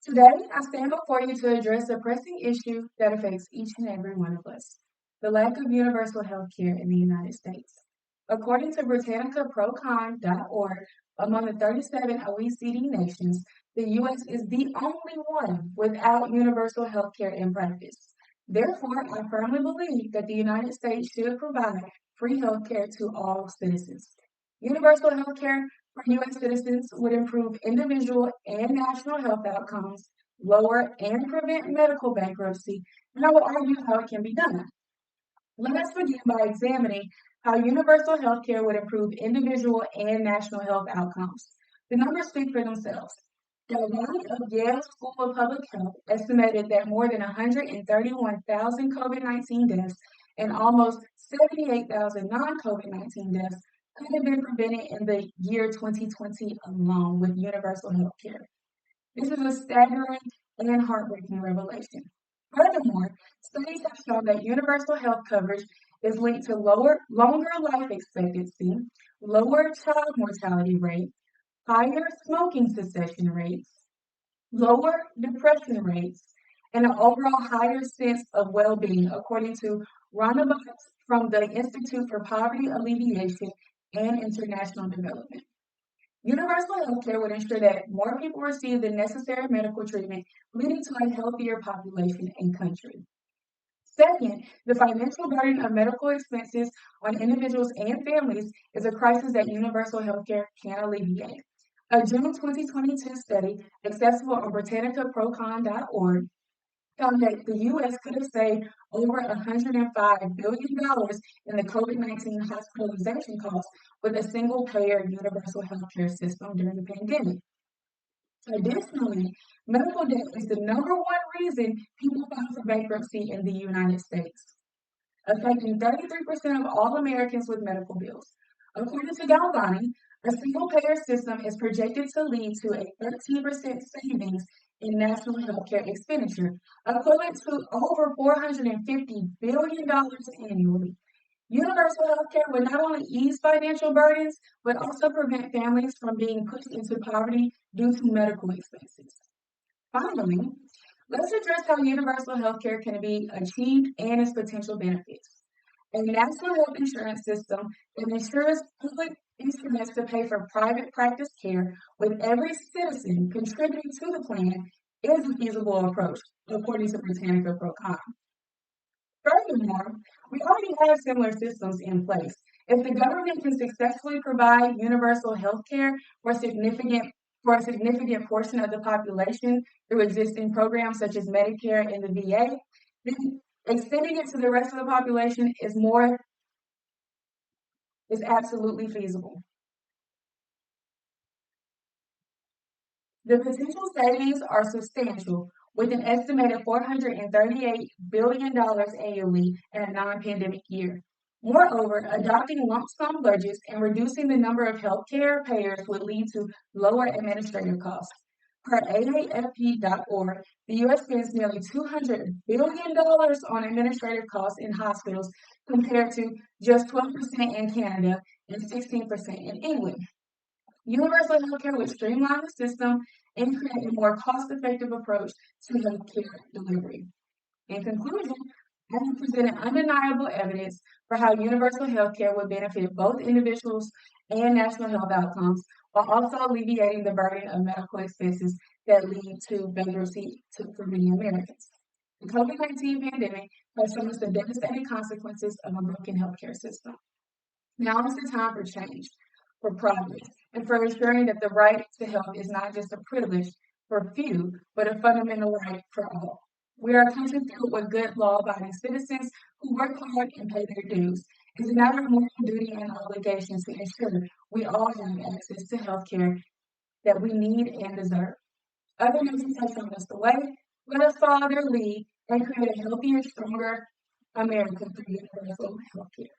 Today, I stand before you to address a pressing issue that affects each and every one of us: the lack of universal health care in the United States. According to BritannicaProCon.org, among the 37 OECD nations, the U.S. is the only one without universal health care in practice. Therefore, I firmly believe that the United States should provide free health care to all citizens. Universal health care for U.S. citizens would improve individual and national health outcomes, lower and prevent medical bankruptcy, and I will argue how it can be done. Let us begin by examining how universal health care would improve individual and national health outcomes. The numbers speak for themselves. Galvani of Yale School of Public Health estimated that more than 131,000 COVID-19 deaths and almost 78,000 non-COVID-19 deaths could have been prevented in the year 2020 alone with universal health care. This is a staggering and heartbreaking revelation. Furthermore, studies have shown that universal health coverage is linked to longer life expectancy, lower child mortality rate, higher smoking cessation rates, lower depression rates, and an overall higher sense of well-being, according to Rana from the Institute for Poverty Alleviation and International Development. Universal health care would ensure that more people receive the necessary medical treatment, leading to a healthier population and country. Second, the financial burden of medical expenses on individuals and families is a crisis that universal health care can alleviate. A June 2022 study, accessible on BritannicaProCon.org, found that the U.S. could have saved over $105 billion in the COVID-19 hospitalization costs with a single-payer universal healthcare system during the pandemic. Additionally, medical debt is the number one reason people file for bankruptcy in the United States, affecting 33% of all Americans with medical bills. According to Galvani, a single-payer system is projected to lead to a 13% savings in national healthcare expenditure, equivalent to over $450 billion annually. Universal healthcare would not only ease financial burdens, but also prevent families from being pushed into poverty due to medical expenses. Finally, let's address how universal healthcare can be achieved and its potential benefits. A national health insurance system that ensures public insurance to pay for private practice care with every citizen contributing to the plan is a feasible approach, according to Britannica ProCon. Furthermore, we already have similar systems in place. If the government can successfully provide universal health care for a significant portion of the population through existing programs such as Medicare and the VA, then extending it to the rest of the population is absolutely feasible. The potential savings are substantial, with an estimated $438 billion annually in a non-pandemic year. Moreover, adopting lump sum budgets and reducing the number of healthcare payers would lead to lower administrative costs. Per AAFP.org, the U.S. spends nearly $200 billion on administrative costs in hospitals compared to just 12% in Canada and 16% in England. Universal healthcare would streamline the system and create a more cost-effective approach to healthcare delivery. In conclusion, I have presented undeniable evidence for how universal healthcare would benefit both individuals and national health outcomes, while also alleviating the burden of medical expenses that lead to bankruptcy for many Americans. The COVID-19 pandemic has shown us the devastating consequences of a broken healthcare system. Now is the time for change, for progress, and for ensuring that the right to health is not just a privilege for few, but a fundamental right for all. We are a country filled with good, law-abiding citizens who work hard and pay their dues. It's a matter of moral duty and obligation to ensure we all have access to health care that we need and deserve. Other nations have shown us the way. Let us follow their lead and create a healthier, stronger America through universal health care.